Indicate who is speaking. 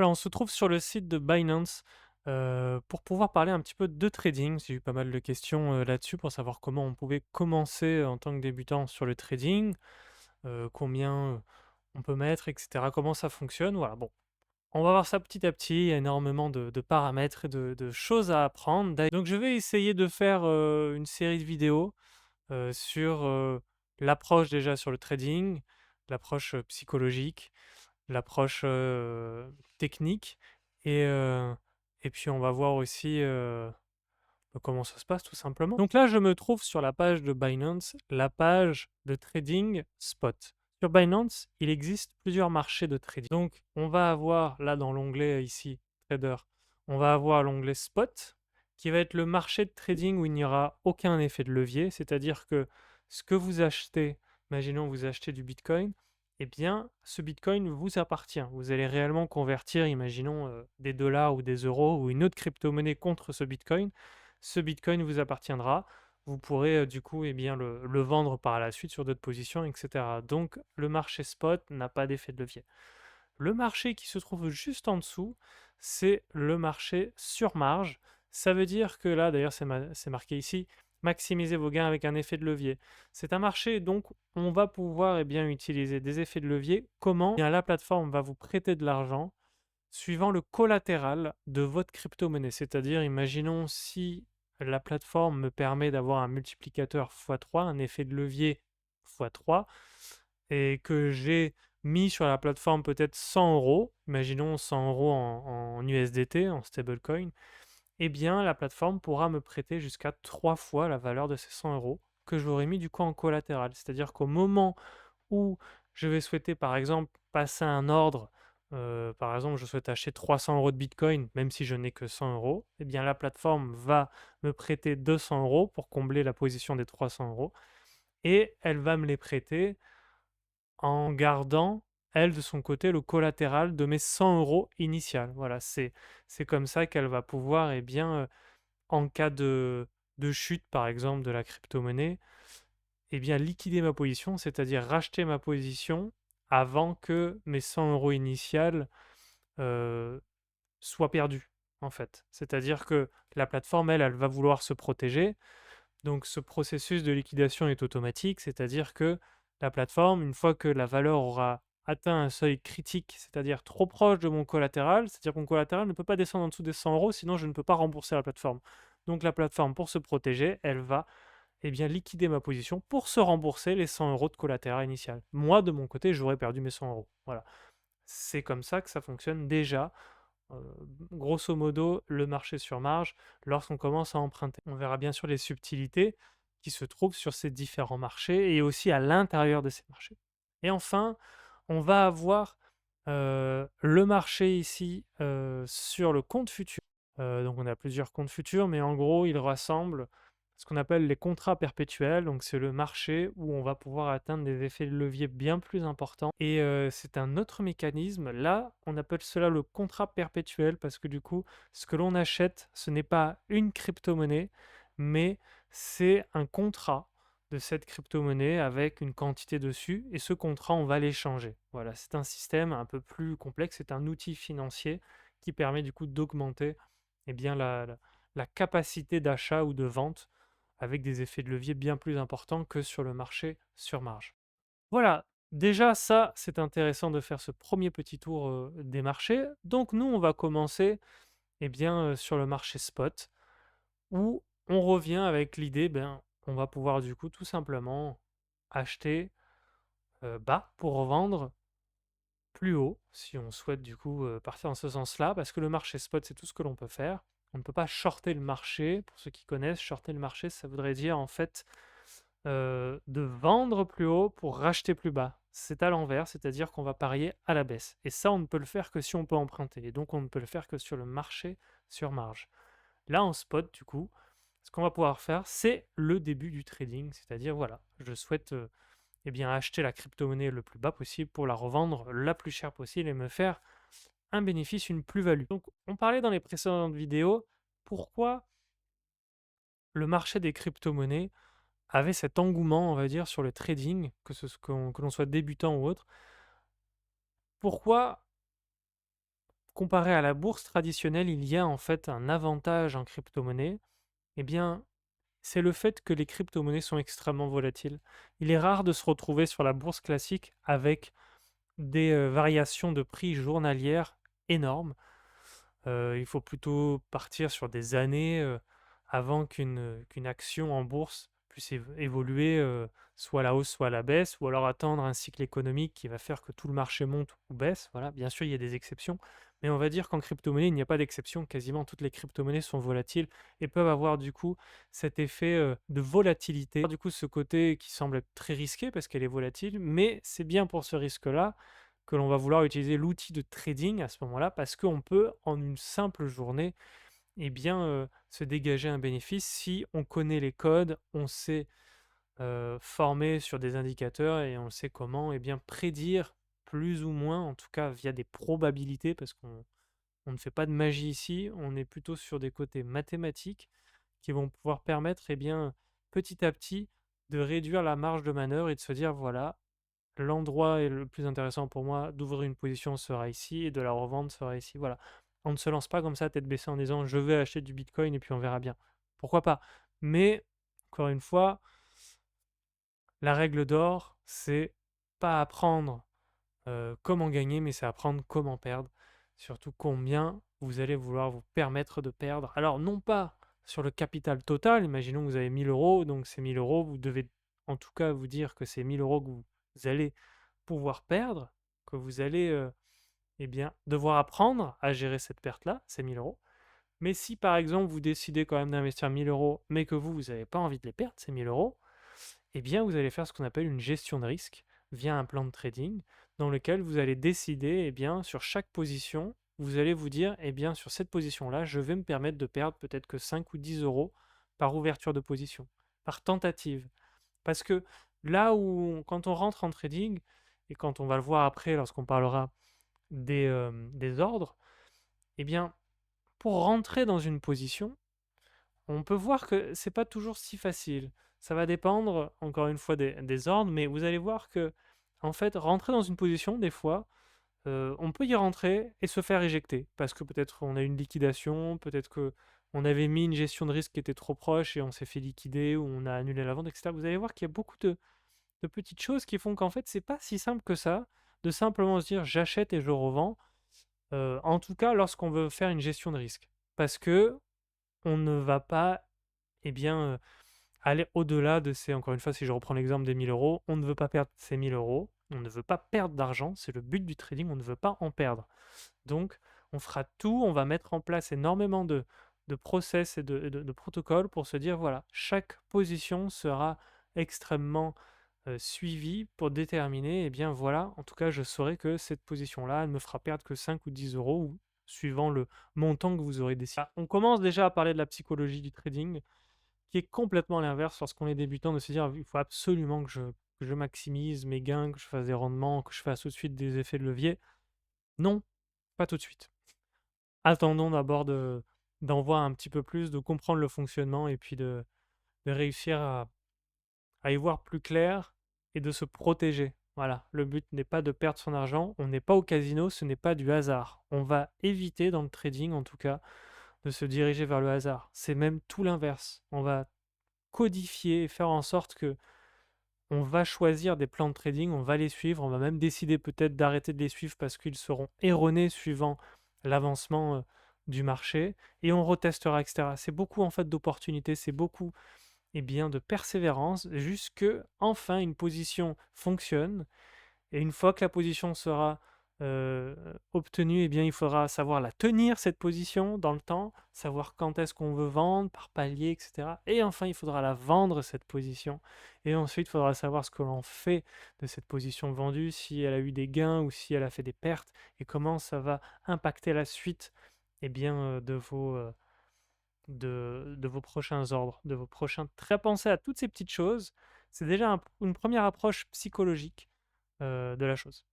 Speaker 1: Alors, on se trouve sur le site de Binance, pour pouvoir parler un petit peu de trading. J'ai eu pas mal de questions, là-dessus pour savoir comment on pouvait commencer en tant que débutant sur le trading, combien, on peut mettre et cetera, comment ça fonctionne, voilà. Bon, on va voir ça petit à petit, il y a énormément de paramètres et de choses à apprendre. Donc je vais essayer de faire, une série de vidéos, sur, l'approche déjà sur le trading, l'approche, psychologique, l'approche, technique et heu et puis on va voir aussi, comment ça se passe tout simplement. Donc là, je me trouve sur la page de Binance, la page de trading spot. Sur Binance, il existe plusieurs marchés de trading. Donc on va avoir là dans l'onglet ici, trader, on va avoir l'onglet spot qui va être le marché de trading où il n'y aura aucun effet de levier, c'est-à-dire que ce que vous achetez, imaginons vous achetez du Bitcoin, eh bien, ce Bitcoin vous appartient. Vous allez réellement convertir, imaginons, des dollars ou des euros ou une autre crypto-monnaie contre ce Bitcoin. Ce Bitcoin vous appartiendra. Vous pourrez, du coup, eh bien, le vendre par la suite sur d'autres positions, et cetera. Donc, le marché spot n'a pas d'effet de levier. Le marché qui se trouve juste en dessous, c'est le marché sur marge. Ça veut dire que là, d'ailleurs, c'est marqué ici, maximiser vos gains avec un effet de levier. C'est un marché, donc on va pouvoir eh bien, utiliser des effets de levier. Comment? Eh bien, la plateforme va vous prêter de l'argent suivant le collatéral de votre crypto-monnaie. C'est-à-dire, imaginons si la plateforme me permet d'avoir un multiplicateur x3, un effet de levier x3, et que j'ai mis sur la plateforme peut-être 100 euros, imaginons 100 euros en USDT, en stablecoin, eh bien la plateforme pourra me prêter jusqu'à 3 fois la valeur de ces 100 euros que j'aurais mis du coup en collatéral. C'est-à-dire qu'au moment où je vais souhaiter, par exemple, passer un ordre, par exemple, je souhaite acheter 300 euros de Bitcoin, même si je n'ai que 100 euros, eh bien la plateforme va me prêter 200 euros pour combler la position des 300 euros et elle va me les prêter en gardant, elle, de son côté, le collatéral de mes 100 euros initiales. Voilà, c'est comme ça qu'elle va pouvoir, eh bien, en cas de chute, par exemple, de la crypto-monnaie, eh bien, liquider ma position, c'est-à-dire racheter ma position avant que mes 100 euros initiales euh, soient perdus, en fait. C'est-à-dire que la plateforme, elle va vouloir se protéger. Donc, ce processus de liquidation est automatique, c'est-à-dire que la plateforme, une fois que la valeur aura atteint un seuil critique, c'est-à-dire trop proche de mon collatéral, c'est-à-dire que mon collatéral ne peut pas descendre en dessous des 100 euros, sinon je ne peux pas rembourser la plateforme. Donc la plateforme, pour se protéger, elle va eh bien, liquider ma position pour se rembourser les 100 euros de collatéral initial. Moi, de mon côté, j'aurais perdu mes 100 euros. Voilà. C'est comme ça que ça fonctionne déjà, euh, grosso modo, le marché sur marge lorsqu'on commence à emprunter. On verra bien sûr les subtilités qui se trouvent sur ces différents marchés et aussi à l'intérieur de ces marchés. Et enfin, on va avoir le marché ici sur le compte futur. Donc on a plusieurs comptes futurs, mais en gros, ils rassemblent ce qu'on appelle les contrats perpétuels. Donc c'est le marché où on va pouvoir atteindre des effets de levier bien plus importants. Et c'est un autre mécanisme. Là, on appelle cela le contrat perpétuel parce que du coup, ce que l'on achète, ce n'est pas une crypto-monnaie, mais c'est un contrat de cette crypto-monnaie avec une quantité dessus, et ce contrat, on va l'échanger. Voilà, c'est un système un peu plus complexe, c'est un outil financier qui permet du coup d'augmenter eh bien, la capacité d'achat ou de vente avec des effets de levier bien plus importants que sur le marché sur marge. Voilà, déjà ça, c'est intéressant de faire ce premier petit tour des marchés. Donc nous, on va commencer eh bien, sur le marché spot où on revient avec l'idée, ben, on va pouvoir du coup tout simplement acheter bas pour revendre plus haut, si on souhaite du coup partir dans ce sens-là, parce que le marché spot, c'est tout ce que l'on peut faire. On ne peut pas shorter le marché. Pour ceux qui connaissent, shorter le marché, ça voudrait dire en fait de vendre plus haut pour racheter plus bas. C'est à l'envers, c'est-à-dire qu'on va parier à la baisse. Et ça, on ne peut le faire que si on peut emprunter. Et donc, on ne peut le faire que sur le marché sur marge. Là, en spot, du coup, ce qu'on va pouvoir faire, c'est le début du trading. C'est-à-dire, voilà, je souhaite eh bien, acheter la crypto-monnaie le plus bas possible pour la revendre la plus chère possible et me faire un bénéfice, une plus-value. Donc, on parlait dans les précédentes vidéos pourquoi le marché des crypto-monnaies avait cet engouement, on va dire, sur le trading, que l'on soit débutant ou autre. Pourquoi comparé à la bourse traditionnelle, il y a en fait un avantage en crypto-monnaie, eh bien, c'est le fait que les crypto-monnaies sont extrêmement volatiles. Il est rare de se retrouver sur la bourse classique avec des, variations de prix journalières énormes. Il faut plutôt partir sur des années, avant qu'une action en bourse puisse évoluer, soit à la hausse, soit à la baisse, ou alors attendre un cycle économique qui va faire que tout le marché monte ou baisse. Voilà, bien sûr, il y a des exceptions, mais on va dire qu'en crypto-monnaie, il n'y a pas d'exception. Quasiment toutes les crypto-monnaies sont volatiles et peuvent avoir du coup cet effet, de volatilité. Du coup, ce côté qui semble être très risqué parce qu'elle est volatile, mais c'est bien pour ce risque-là que l'on va vouloir utiliser l'outil de trading à ce moment-là, parce qu'on peut, en une simple journée, eh bien, se dégager un bénéfice si on connaît les codes, on sait former sur des indicateurs et on sait comment, eh bien, prédire plus ou moins, en tout cas via des probabilités, parce qu'on ne fait pas de magie ici, on est plutôt sur des côtés mathématiques qui vont pouvoir permettre, eh bien, petit à petit, de réduire la marge de manœuvre et de se dire, voilà, l'endroit est le plus intéressant pour moi d'ouvrir une position sera ici et de la revendre sera ici. Voilà. On ne se lance pas comme ça tête baissée en disant je vais acheter du Bitcoin et puis on verra bien. Pourquoi pas? Mais encore une fois, la règle d'or, c'est pas apprendre comment gagner, mais c'est apprendre comment perdre. Surtout combien vous allez vouloir vous permettre de perdre. Alors non pas sur le capital total, imaginons que vous avez 1 000 euros, donc ces 1 000 euros, vous devez en tout cas vous dire que c'est 1 000 euros que vous allez pouvoir perdre, que vous allez, eh bien, devoir apprendre à gérer cette perte-là, ces 1 000 euros. Mais si par exemple vous décidez quand même d'investir 1 000 euros, mais que vous n'avez pas envie de les perdre, ces 1 000 euros, eh bien vous allez faire ce qu'on appelle une gestion de risque via un plan de trading dans lequel vous allez décider, eh bien, sur chaque position, vous allez vous dire, eh bien, sur cette position-là, je vais me permettre de perdre peut-être que 5 ou 10 euros par ouverture de position, par tentative. Parce que là où, quand on rentre en trading, et quand on va le voir après lorsqu'on parlera des ordres, eh bien, pour rentrer dans une position, on peut voir que c'est pas toujours si facile. Ça va dépendre, encore une fois, des ordres, mais vous allez voir que, en fait, rentrer dans une position, des fois, on peut y rentrer et se faire éjecter. Parce que peut-être on a une liquidation, peut-être que on avait mis une gestion de risque qui était trop proche et on s'est fait liquider ou on a annulé la vente, etc. Vous allez voir qu'il y a beaucoup de petites choses qui font qu'en fait, c'est pas si simple que ça de simplement se dire j'achète et je revends. En tout cas, lorsqu'on veut faire une gestion de risque. Parce que on ne va pas, eh bien, aller au-delà de ces, encore une fois, si je reprends l'exemple des 1 000 euros, on ne veut pas perdre ces 1 000 euros, on ne veut pas perdre d'argent, c'est le but du trading, on ne veut pas en perdre. Donc, on fera tout, on va mettre en place énormément de process et de protocoles pour se dire, voilà, chaque position sera extrêmement suivie pour déterminer, eh bien voilà, en tout cas, je saurai que cette position-là, elle me fera perdre que 5 ou 10 euros, ou suivant le montant que vous aurez décidé. On commence déjà à parler de la psychologie du trading, qui est complètement l'inverse lorsqu'on est débutant, de se dire, il faut absolument que je maximise mes gains, que je fasse des rendements, que je fasse tout de suite des effets de levier. Non, pas tout de suite. Attendons d'abord d'en voir un petit peu plus, de comprendre le fonctionnement et puis de réussir à y voir plus clair et de se protéger. Voilà, le but n'est pas de perdre son argent, on n'est pas au casino, ce n'est pas du hasard. On va éviter dans le trading en tout cas de se diriger vers le hasard. C'est même tout l'inverse. On va codifier et faire en sorte que on va choisir des plans de trading, on va les suivre, on va même décider peut-être d'arrêter de les suivre parce qu'ils seront erronés suivant l'avancement du marché et on retestera, etc. C'est beaucoup en fait d'opportunités, c'est beaucoup, eh bien, de persévérance, jusque enfin une position fonctionne. Et une fois que la position sera obtenue, eh bien, il faudra savoir la tenir, cette position, dans le temps, savoir quand est-ce qu'on veut vendre, par palier, etc. Et enfin, il faudra la vendre, cette position. Et ensuite, il faudra savoir ce que l'on fait de cette position vendue, si elle a eu des gains ou si elle a fait des pertes, et comment ça va impacter la suite, eh bien, de vos prochains ordres, de vos prochains traits. Pensez à toutes ces petites choses. C'est déjà une première approche psychologique de la chose.